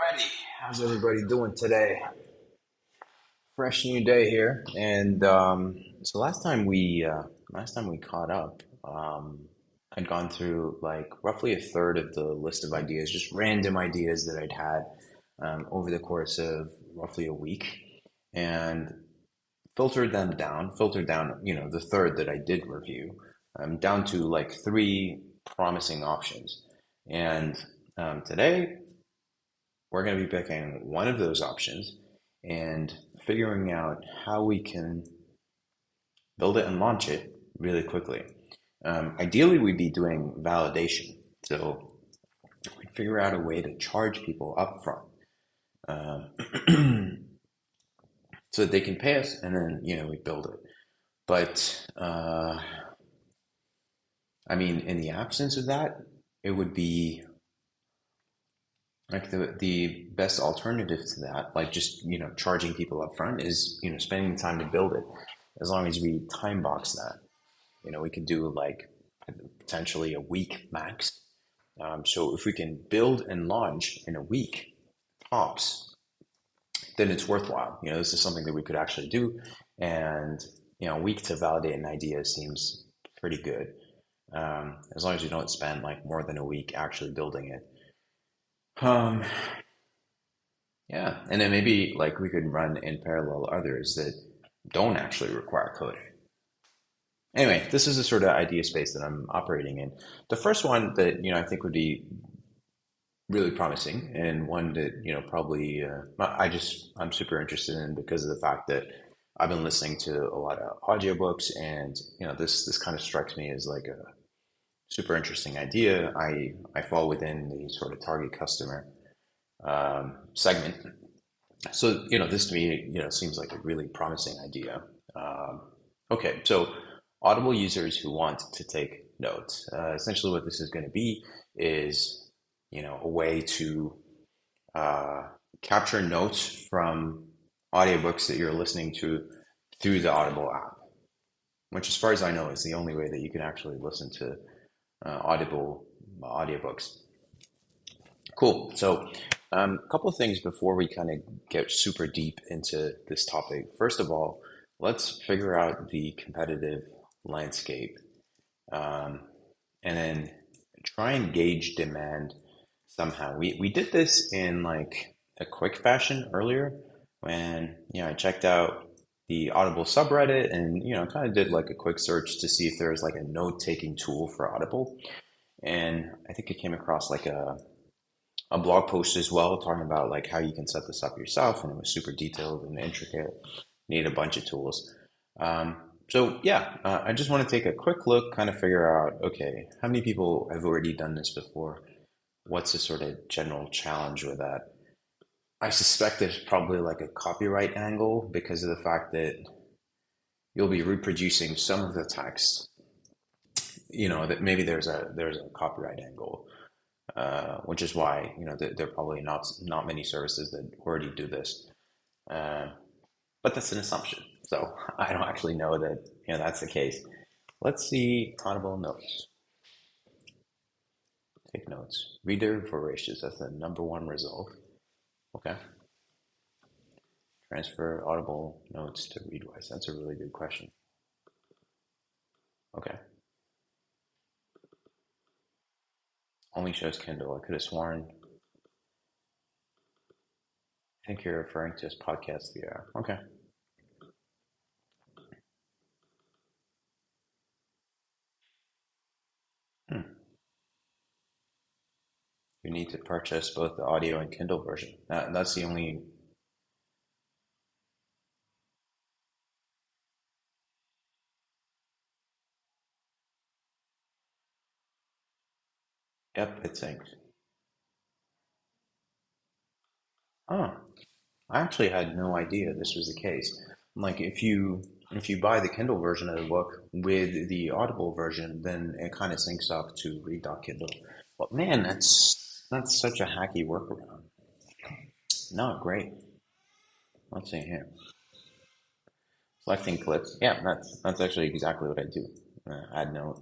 Alrighty, how's everybody doing today? Fresh new day here, and so last time we caught up, I'd gone through like roughly a third of the list of ideas, just random ideas that I'd had over the course of roughly a week, and filtered down, the third that I did review, down to like three promising options, and today we're going to be picking one of those options and figuring out how we can build it and launch it really quickly. Ideally, we'd be doing validation. So we'd figure out a way to charge people upfront so that they can pay us and then, we build it. But I mean, in the absence of that, it would be like the best alternative to that, like just charging people up front, is spending the time to build it. As long as we time box that, we could do like potentially a week max. So if we can build and launch in a week tops, then it's worthwhile. This is something that we could actually do, and a week to validate an idea seems pretty good. As long as you don't spend like more than a week actually building it. Um, Yeah, and then maybe like we could run in parallel others that don't actually require coding. Anyway, this is the sort of idea space that I'm operating in. The first one that I think would be really promising, and one that probably I'm super interested in because of the fact that I've been listening to a lot of audiobooks, and this kind of strikes me as like a super interesting idea. I fall within the sort of target customer segment. So, this to me, seems like a really promising idea. Okay, so Audible users who want to take notes. Essentially, what this is going to be is, a way to uh, capture notes from audiobooks that you're listening to through the Audible app, which, as far as I know, is the only way that you can actually listen to Audible audiobooks. Cool. So, a couple of things before we kind of get super deep into this topic. First of all, let's figure out the competitive landscape, um, and then try and gauge demand somehow. We did this in like a quick fashion earlier when I checked out the Audible subreddit and kind of did like a quick search to see if there was like a note-taking tool for Audible, and I think I came across like a blog post as well talking about like how you can set this up yourself, and it was super detailed and intricate. Need a bunch of tools. Um, so yeah, I just want to take a quick look, kind of figure out, okay, how many people have already done this before? What's the sort of general challenge with that? I suspect there's probably like a copyright angle because of the fact that you'll be reproducing some of the text. That maybe there's a copyright angle, which is why there are probably not many services that already do this. Uh, but that's an assumption, so I don't actually know that that's the case. Let's see Audible notes. Take notes. Reader voracious. That's the number one result. Okay. Transfer Audible notes to Readwise. That's a really good question. Okay. Only shows Kindle. I could have sworn. I think you're referring to his podcast. Yeah. Okay. Hmm. You need to purchase both the audio and Kindle version. That's the only. Yep, it syncs. Oh, I actually had no idea this was the case. Like if you buy the Kindle version of the book with the Audible version, then it kind of syncs up to Read.Kindle. But man, that's such a hacky workaround. No, great. Let's see here. Selecting clips. Yeah, that's actually exactly what I do. Add note.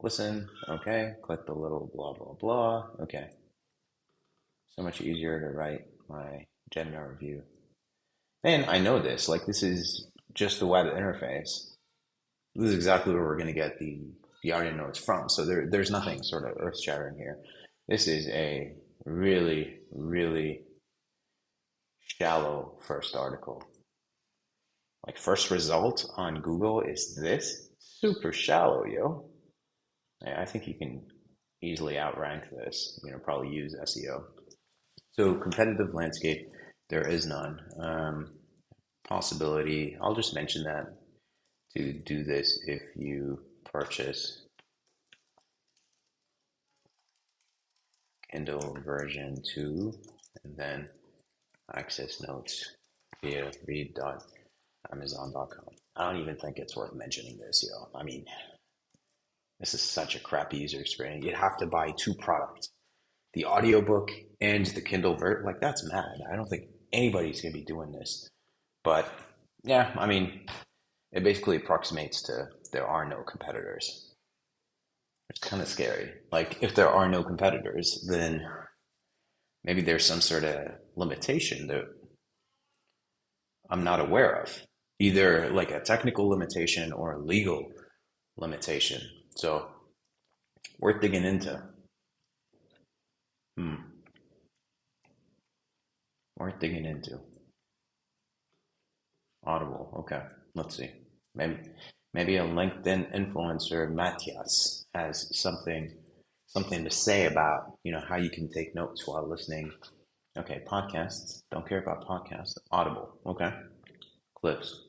Listen. Okay. Click the little blah blah blah. Okay. So much easier to write my Gemini review. And I know this, like this is just the web interface. This is exactly where we're going to get the audio notes from. So there's nothing sort of earth shattering here. This is a really, really shallow first article. Like first result on Google is this super shallow, yo. I think you can easily outrank this, probably use SEO. So competitive landscape, there is none. Possibility, I'll just mention that to do this if you purchase Kindle version 2 and then access notes via read.amazon.com. I don't even think it's worth mentioning this, I mean, this is such a crappy user experience. You'd have to buy two products, the audiobook and the Kindle version. Like, that's mad. I don't think anybody's going to be doing this. But yeah, I mean, it basically approximates to there are no competitors. It's kind of scary. Like, if there are no competitors, then maybe there's some sort of limitation that I'm not aware of, either like a technical limitation or a legal limitation. So, worth digging into. Hmm. Worth digging into. Audible. Okay. Let's see. Maybe a LinkedIn influencer, Matthias, has something to say about, how you can take notes while listening. Okay, podcasts. Don't care about podcasts. Audible. Okay. Clips.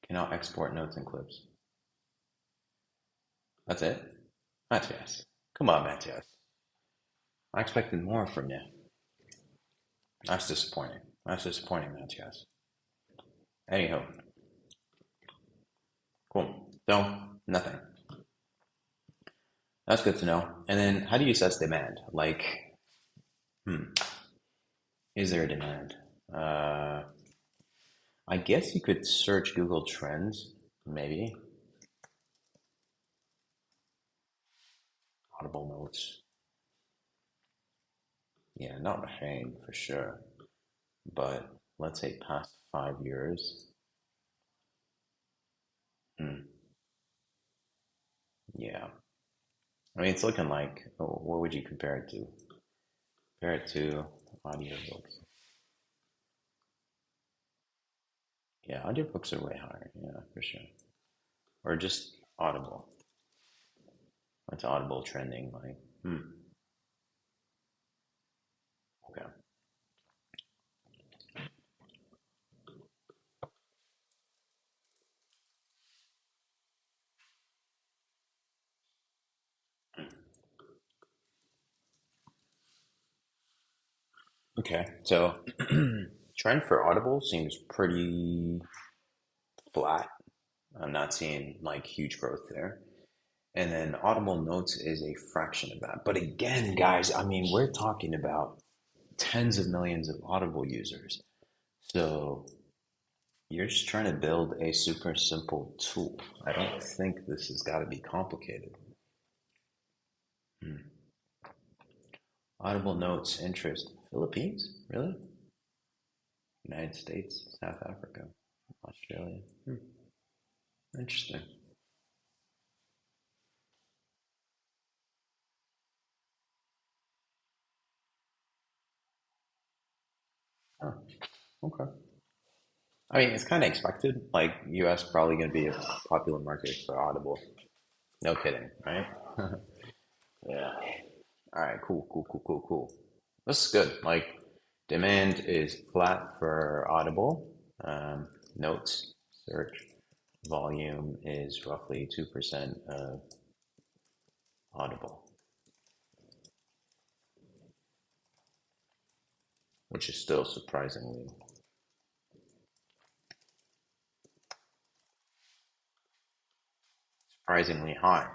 Cannot export notes and clips. That's it? Matthias. Come on, Matthias. I expected more from you. That's disappointing. That's disappointing, Matthias. Anyhow, cool. So, nothing. That's good to know. And then how do you assess demand? Like, hmm, is there a demand? Uh, I guess you could search Google Trends, maybe. Audible notes. Yeah, not Bahrain for sure. But let's say past 5 years. Hmm, yeah. I mean, it's looking like, oh, what would you compare it to? Compare it to audiobooks. Yeah, audiobooks are way higher. Yeah, for sure. Or just Audible. What's Audible trending like? Okay. Okay. So trend for Audible seems pretty flat. I'm not seeing like huge growth there. And then Audible Notes is a fraction of that. But again, guys, I mean, we're talking about tens of millions of Audible users. So you're just trying to build a super simple tool. I don't think this has got to be complicated. Hmm. Audible Notes interest. Philippines? Really? United States, South Africa, Australia. Interesting. Oh, okay. I mean, it's kind of expected. Like, US probably going to be a popular market for Audible. No kidding, right? Yeah. All right. Cool. Cool. Cool. Cool. Cool. This is good. Like, demand is flat for Audible. Notes search volume is roughly 2% of Audible, which is still surprisingly high.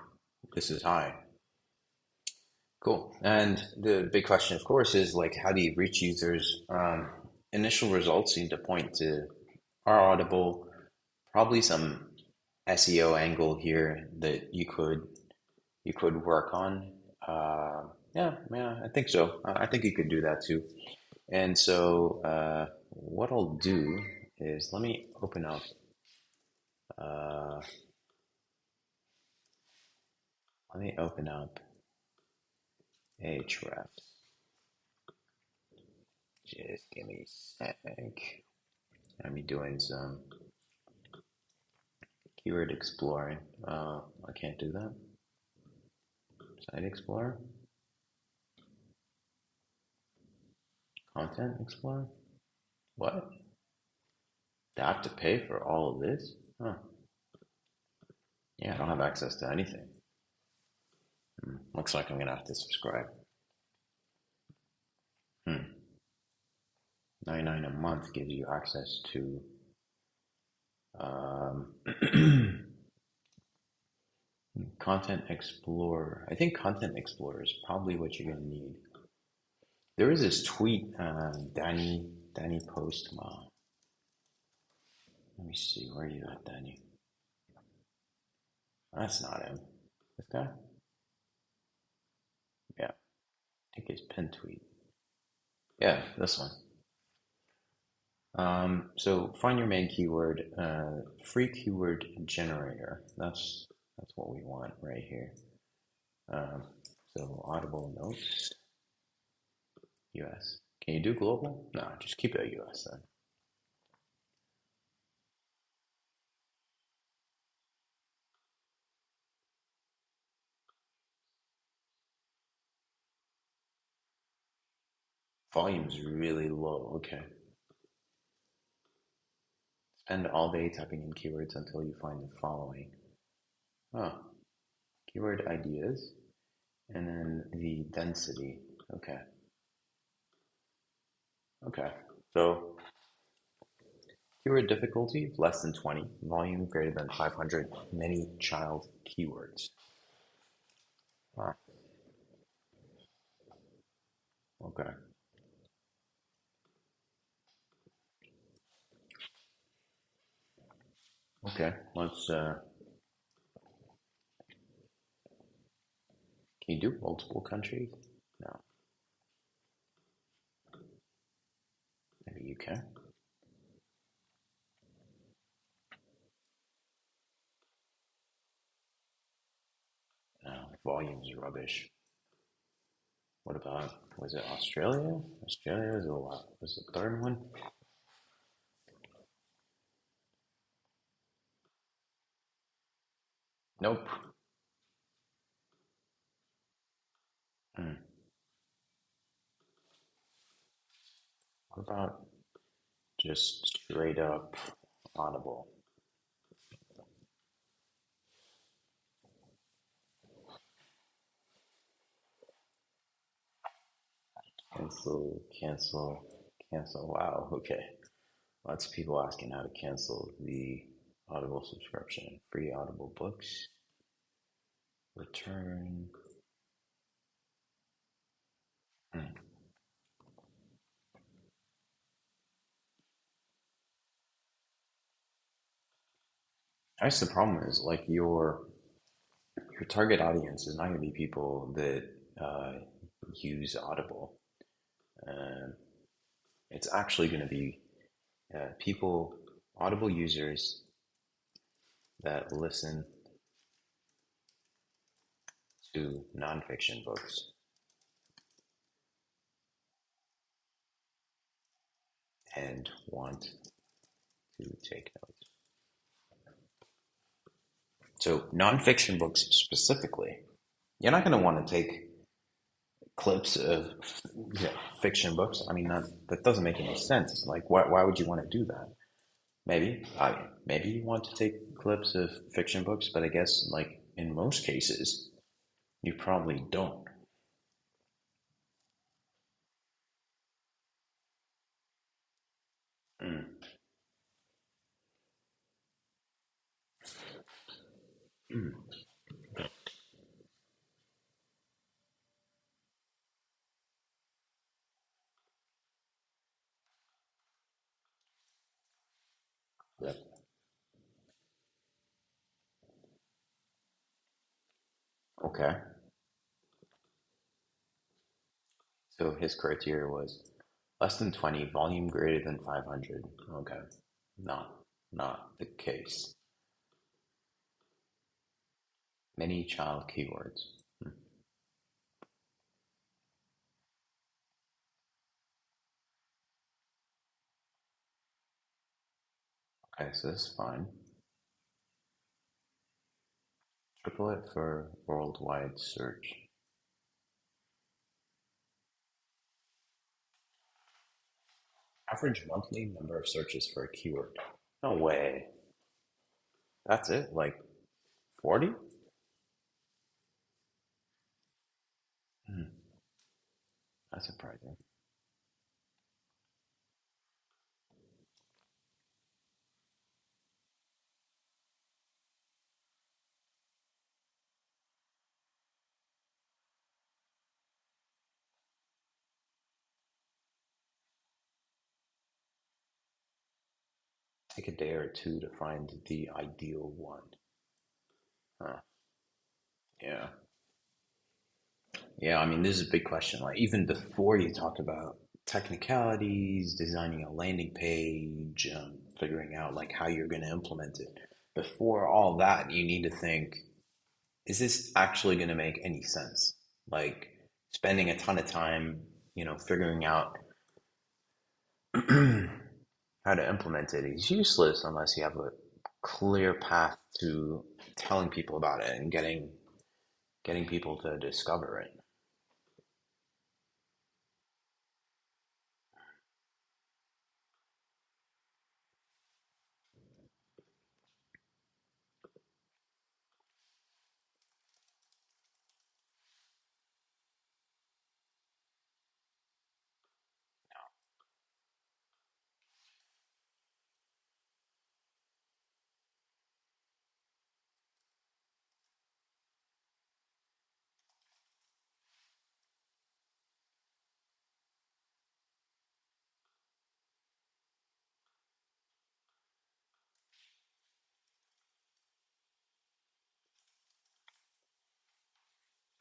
This is high. Cool. And the big question, of course, is like, how do you reach users? Initial results seem to point to our Audible, probably some SEO angle here that you could work on. Uh, Yeah, I think so. I think you could do that too. And so, what I'll do is uh, let me open up Ahrefs. Just give me a sec. I'm doing some keyword exploring. I can't do that. Site explorer, content explorer. What? Do I have to pay for all of this? Huh. Yeah, I don't have access to anything. Looks like I'm gonna have to subscribe. Hmm. 99 a month gives you access to um, Content Explorer. I think Content Explorer is probably what you're gonna need. There is this tweet, Danny Postma. Let me see, where are you at, Danny? That's not him. This guy? Yeah, I think his pin tweet. Yeah, this one. So find your main keyword, free keyword generator. That's what we want right here. Um, so Audible notes, US. Can you do global? No, just keep it US then. Volume's really low. Okay. Spend all day typing in keywords until you find the following. Oh, keyword ideas, and then the density. Okay. Okay. So keyword difficulty less than 20, volume greater than 500, many child keywords. Ah, okay. Okay. Let's can you do multiple countries? No. Maybe you can. No, volume's rubbish. What about was it Australia? Australia was a lot. Was the third one? Nope. Hmm. What about just straight up Audible? Cancel, cancel, cancel. Wow, okay. Lots of people asking how to cancel the Audible subscription. Free Audible books. Return. Hmm. I guess the problem is like your target audience is not going to be people that uh, use Audible. Uh, it's actually going to be people, Audible users that listen to nonfiction books and want to take notes. So, nonfiction books specifically, you're not going to want to take clips of fiction books. I mean, that doesn't make any sense. Like, why would you want to do that? Maybe you want to take clips of fiction books, but I guess like in most cases, you probably don't. Mm, mm, yep. Okay. So his criteria was less than 20, volume greater than 500. Okay, not the case. Many child keywords. Okay, so this is fine. Triple it for worldwide search. Average monthly number of searches for a keyword. No way. That's it? Like 40? Hmm, that's surprising. Take a day or two to find the ideal one. Huh. Yeah. Yeah, I mean, this is a big question. Like, even before you talk about technicalities, designing a landing page, figuring out like how you're going to implement it. Before all that, you need to think, is this actually going to make any sense? Like, spending a ton of time, figuring out how to implement it is useless unless you have a clear path to telling people about it and getting people to discover it.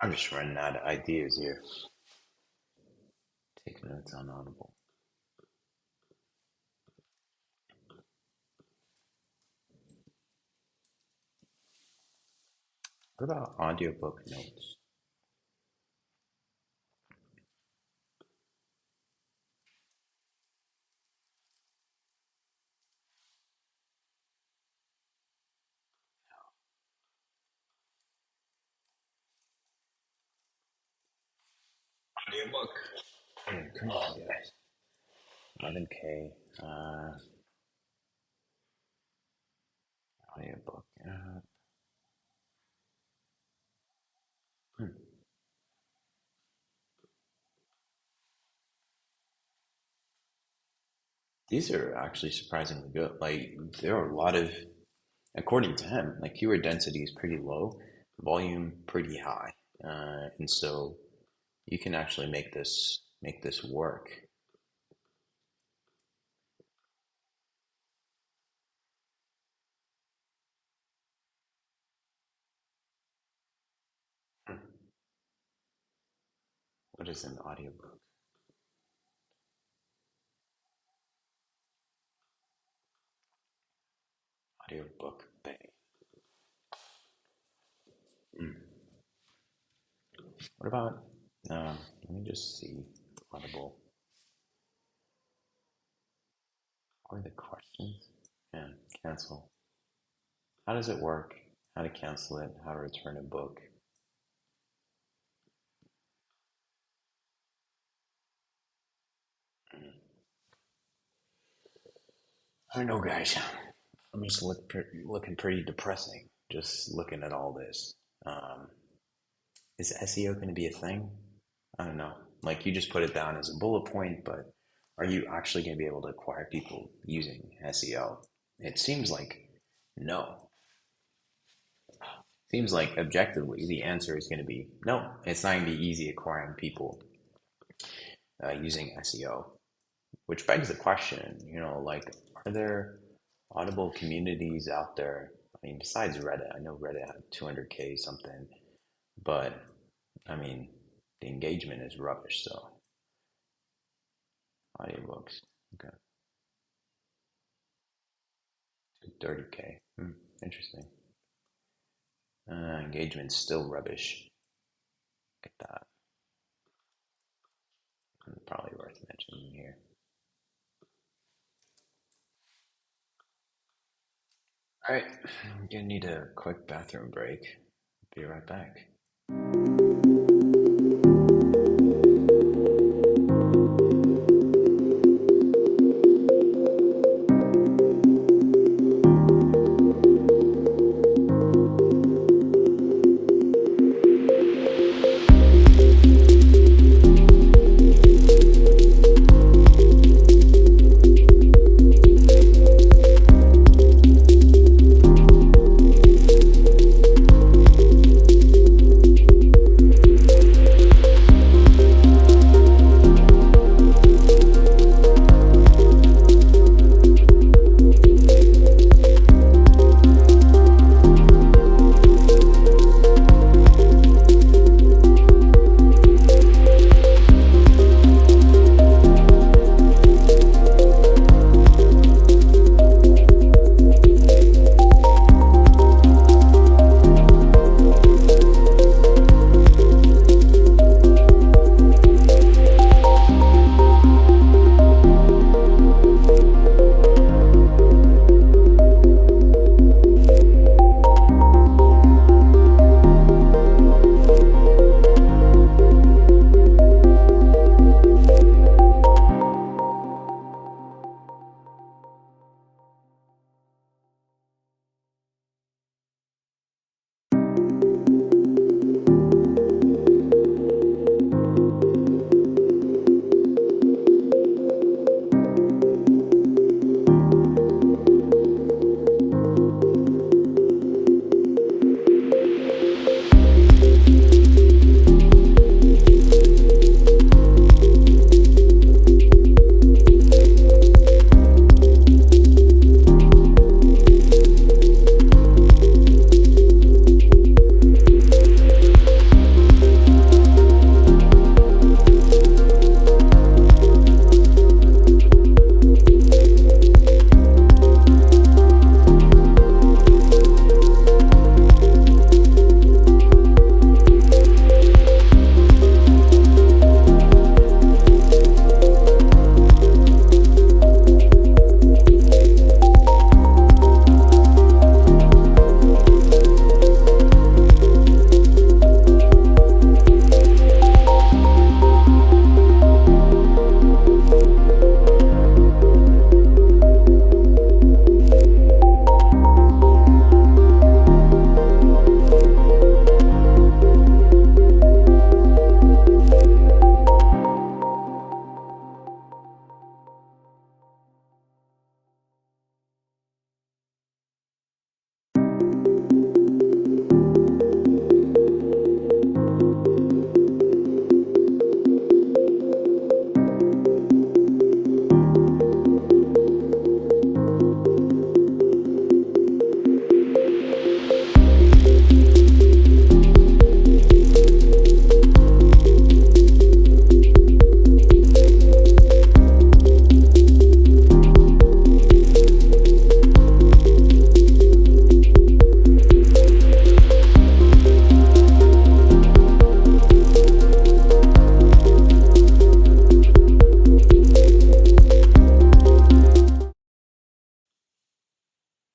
I'm just running out of ideas here. Take notes on Audible. What about audiobook notes? Audiobook. Come on, guys. 11K. Audiobook. Hmm. These are actually surprisingly good. Like, there are a lot of, according to him, like keyword density is pretty low, volume pretty high, and so you can actually make this work. Hmm. What is an audiobook? Audiobook bay. Hmm. What about? Let me just see. Audible. What are the questions? Yeah, cancel. How does it work? How to cancel it? How to return a book? I don't know, guys. I'm just looking pretty depressing. Just looking at all this. Um, is SEO going to be a thing? I don't know. Like you just put it down as a bullet point, but are you actually going to be able to acquire people using SEO? It seems like no. Seems like objectively the answer is going to be no. It's not going to be easy acquiring people using SEO. Which begs the question, like, are there Audible communities out there? I mean, besides Reddit, I know Reddit had 200K something, but I mean, the engagement is rubbish. So, Audiobooks. Okay. 30K. Hmm. Interesting. Engagement's still rubbish. Get that. Probably worth mentioning here. All right, I'm gonna need a quick bathroom break. Be right back.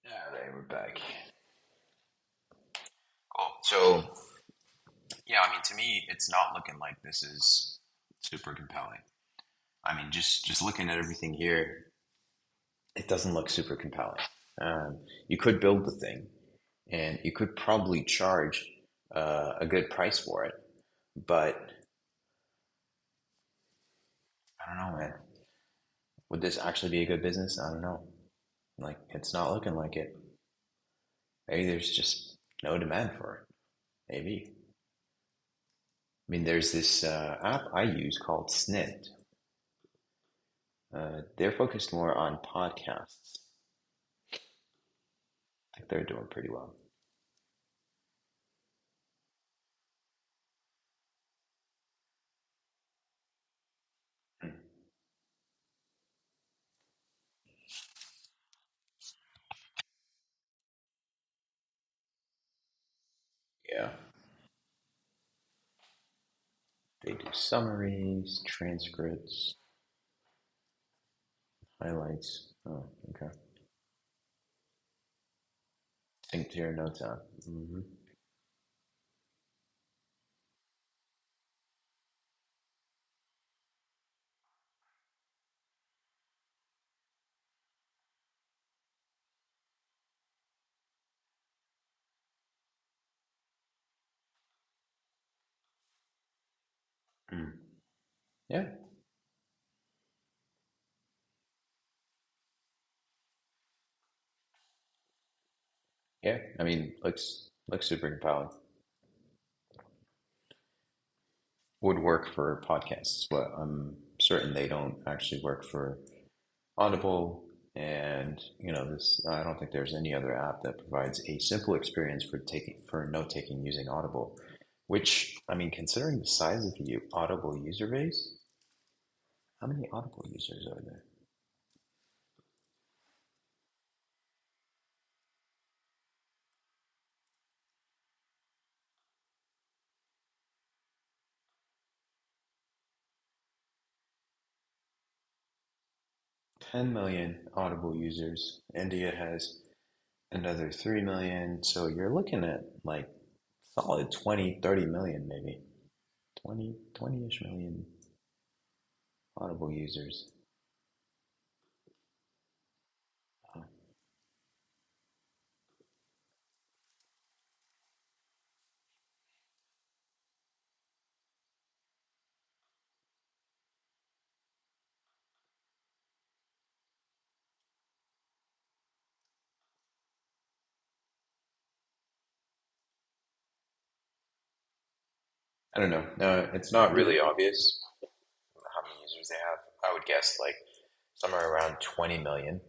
All right, we're back. Cool. So, yeah, I mean, to me, it's not looking like this is super compelling. I mean, just looking at everything here, it doesn't look super compelling. You could build the thing, and you could probably charge a good price for it, but I don't know, man. Would this actually be a good business? I don't know. Like, it's not looking like it. Maybe there's just no demand for it. Maybe. I mean, there's this app I use called Snit. They're focused more on podcasts. I think they're doing pretty well. Yeah. They do summaries, transcripts, highlights. Oh, okay. Sync to your notes app. Mm. Yeah. Yeah. I mean, looks super compelling. Would work for podcasts, but I'm certain they don't actually work for Audible. And this, I don't think there's any other app that provides a simple experience for note taking using Audible. Which, I mean, considering the size of the Audible user base, how many Audible users are there? 10 million Audible users. India has another 3 million. So you're looking at like solid 20, 30 million maybe. 20-ish million Audible users. I don't know. No, it's not really obvious how many users they have. I would guess like somewhere around 20 million.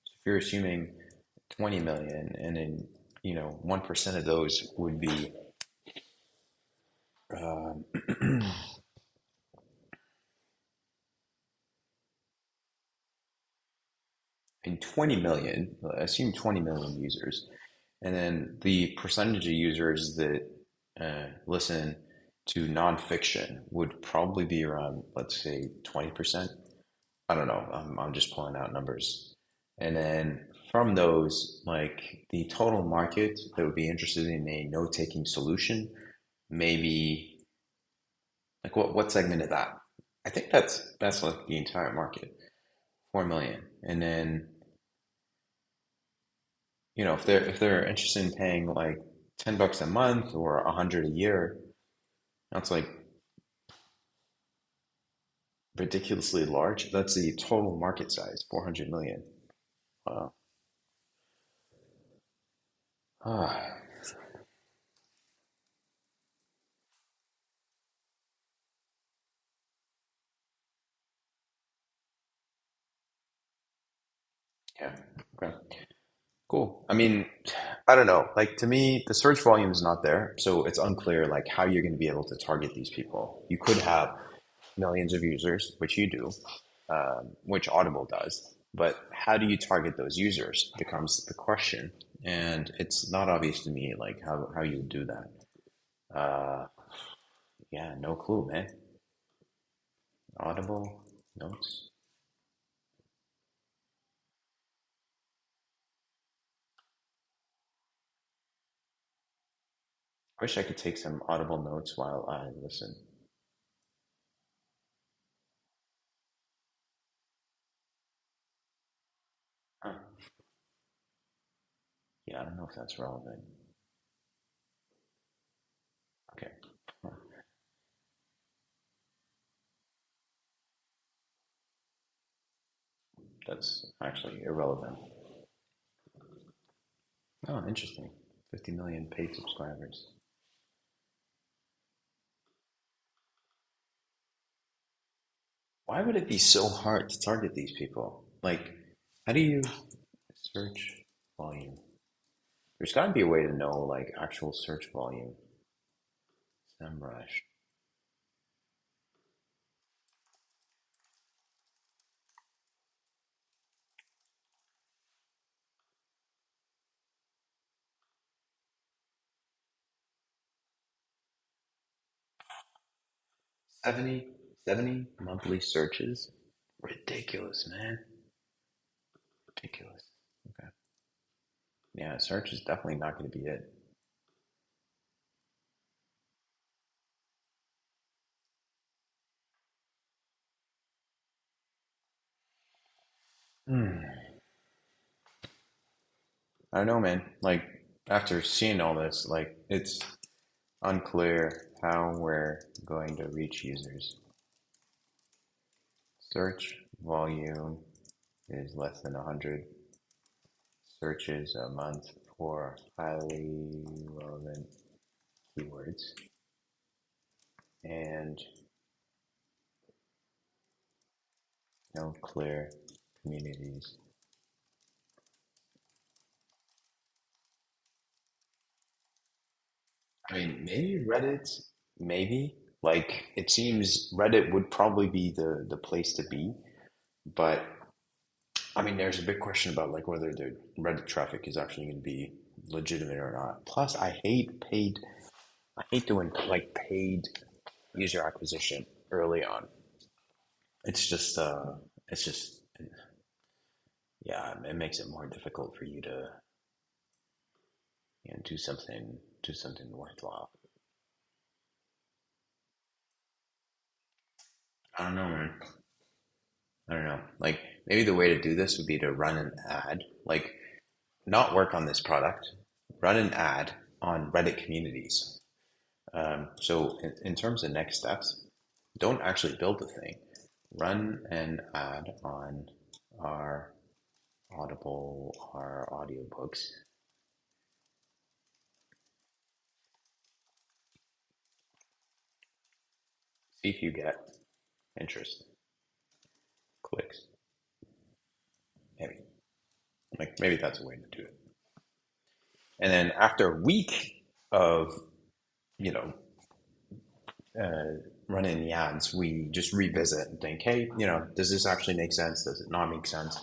If you're assuming 20 million and then, 1% of those would be um, in 20 million, assume 20 million users, and then the percentage of users that listen to nonfiction would probably be around, let's say, 20%. I don't know. I'm just pulling out numbers. And then from those, like the total market that would be interested in a note-taking solution, maybe like what segment of that? I think that's like the entire market, 4 million. And then, if they're interested in paying like $10 a month or 100 a year, that's like ridiculously large. That's the total market size, 400 million. Wow. Ah, yeah. Okay. Cool. I mean, I don't know. Like to me, the search volume is not there, so it's unclear like how you're going to be able to target these people. You could have millions of users, which you do, which Audible does, but how do you target those users becomes the question, and it's not obvious to me like how you would do that. Uh, yeah, no clue, man. Audible notes. I wish I could take some Audible notes while I listen. Huh. Yeah, I don't know if that's relevant. Okay. Huh. That's actually irrelevant. Oh, interesting. 50 million paid subscribers. Why would it be so hard to target these people? Like, how do you search volume? There's got to be a way to know like actual search volume. SEMrush. 70 monthly searches? Ridiculous, man. Ridiculous. Okay. Yeah, search is definitely not going to be it. Hmm. I don't know, man. Like, after seeing all this, like, it's unclear how we're going to reach users. Search volume is less than 100 searches a month for highly relevant keywords, and no clear communities. I mean, maybe Reddit, maybe. Like, it seems Reddit would probably be the place to be, but I mean, there's a big question about like whether the Reddit traffic is actually going to be legitimate or not. Plus, I hate doing like paid user acquisition early on. It's just, it's just, yeah, it makes it more difficult for you to, do something worthwhile. I don't know, man. I don't know. Like maybe the way to do this would be to run an ad, like not work on this product, run an ad on Reddit communities. So in terms of next steps, don't actually build the thing. Run an ad on our Audible, our audiobooks. See if you get interest, clicks. Maybe maybe that's a way to do it. And then after a week of you know running the ads, we just revisit and think, hey, does this actually make sense? Does it not make sense?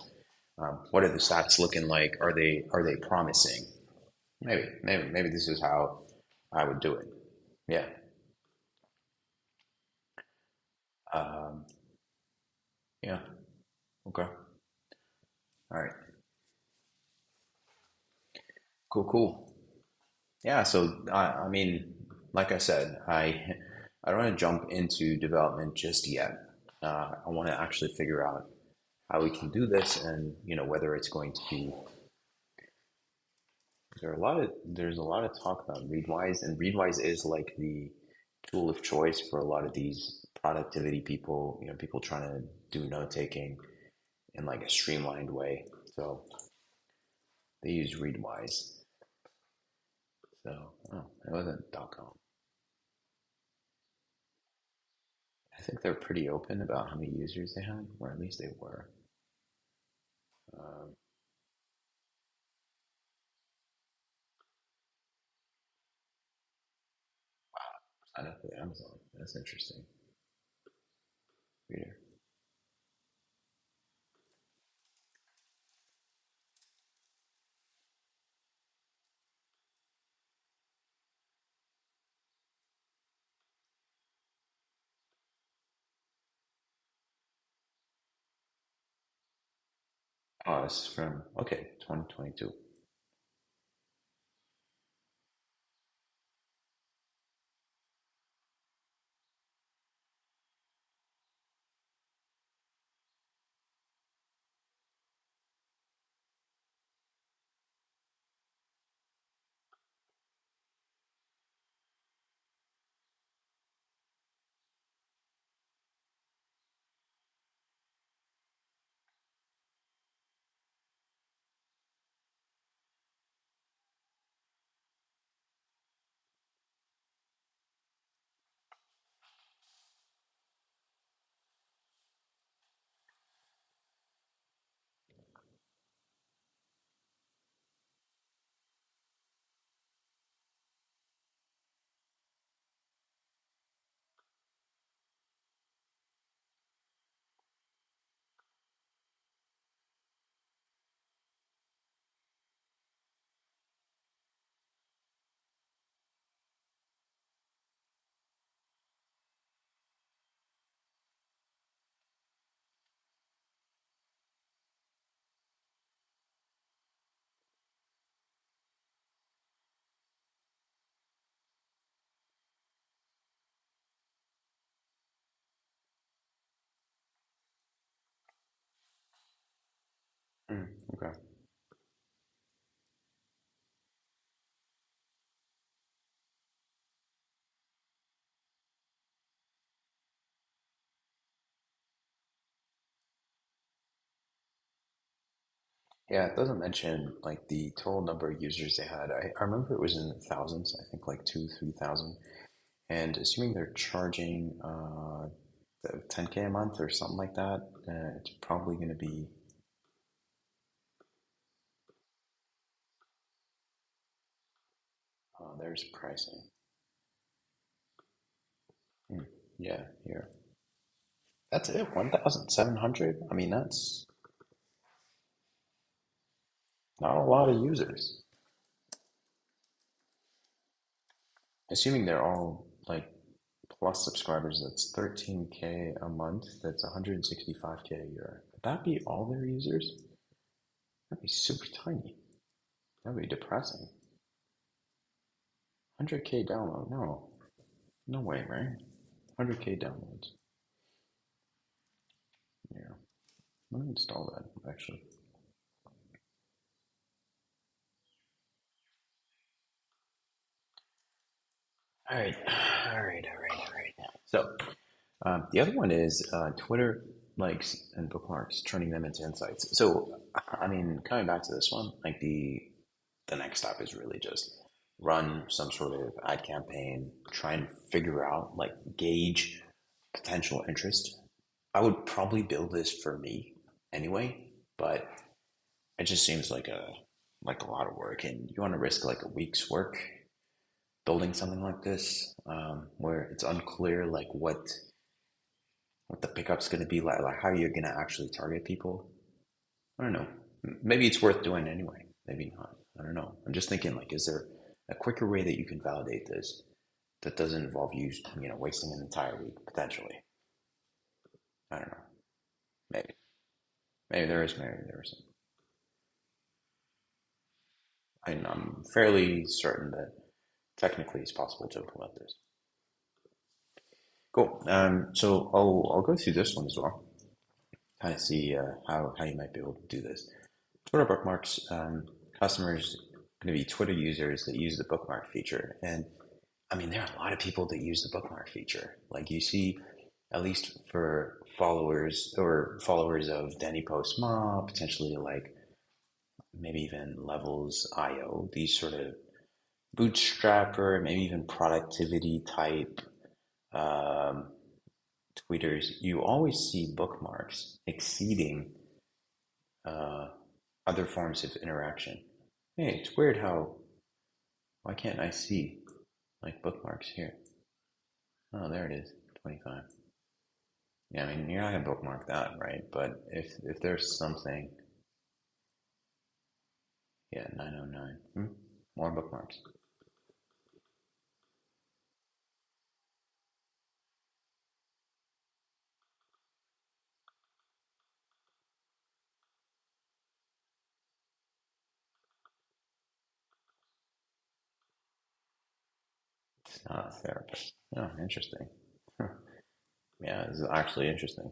What are the stats looking like? Are they promising? Maybe this is how I would do it. Yeah. Um, yeah. Okay. All right. Cool. Cool. Yeah. So I mean, like I said, I don't want to jump into development just yet. I want to actually figure out how we can do this, and whether it's going to be. There's a lot of talk about Readwise, and Readwise is like the tool of choice for a lot of these productivity people. People trying to do note taking in like a streamlined way. So they use Readwise. So it wasn't .com. I think they're pretty open about how many users they had, or at least they were. Um, Sign up with Amazon. That's interesting. Reader. Oh, it's from 2022. Okay. Yeah, it doesn't mention like the total number of users they had. I remember it was in the thousands, I think like two, 3,000. And assuming they're charging 10K a month or something like that, it's probably going to be, there's pricing. Hmm. Yeah, here. That's it, 1,700? I mean, that's not a lot of users. Assuming they're all like plus subscribers, that's 13K a month. That's 165K a year. Would that be all their users? That'd be super tiny. That'd be depressing. 100K download? No, no way, right? 100K downloads. Yeah, let me install that actually. All right, all right. So the other one is Twitter likes and bookmarks, turning them into insights. So, I mean, coming back to this one, like the next step is really just run some sort of ad campaign, try and figure out, like, gauge potential interest. I would probably build this for me anyway, but it just seems like a lot of work, and you want to risk like a week's work building something like this, where it's unclear like what the pickup's going to be like how you're going to actually target people. I don't know. Maybe it's worth doing anyway. Maybe not. I don't know. I'm just thinking like, is there a quicker way that you can validate this that doesn't involve you, wasting an entire week potentially? I don't know. Maybe. Maybe there is. Maybe there isn't. I'm fairly certain that technically it's possible to implement this. Cool. So I'll go through this one as well. Kind of see how you might be able to do this. Twitter bookmarks, customers going to be Twitter users that use the bookmark feature. And I mean, there are a lot of people that use the bookmark feature. Like you see, at least for followers of Danny Post Mob, potentially like maybe even Levels IO, these sort of bootstrapper, maybe even productivity type um, tweeters, you always see bookmarks exceeding uh, other forms of interaction. Hey, it's weird how why can't I see like bookmarks here? Oh, there it is, 25. Yeah, I mean you're not gonna bookmark that, right? But if there's something, yeah, 909. More bookmarks. It's not a therapist. Oh, interesting. Huh. Yeah, this is actually interesting.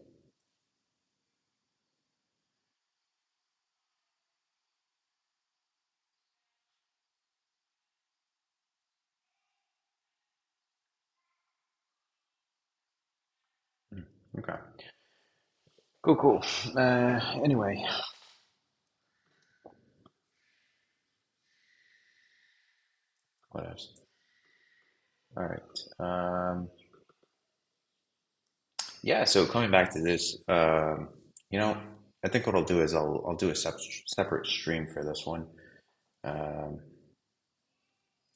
Okay. Cool. Anyway, what else? All right. Yeah. So coming back to this, you know, I think what I'll do is I'll do a separate stream for this one, um,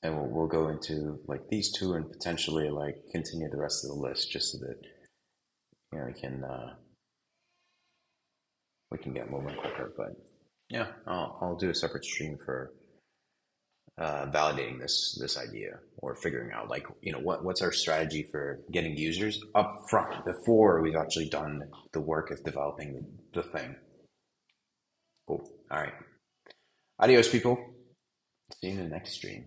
and we'll go into like these two and potentially like continue the rest of the list just so that we can get moving quicker. But yeah, I'll do a separate stream for validating this idea or figuring out like what's our strategy for getting users up front before we've actually done the work of developing the thing. Cool. All right. Adios, people. See you in the next stream.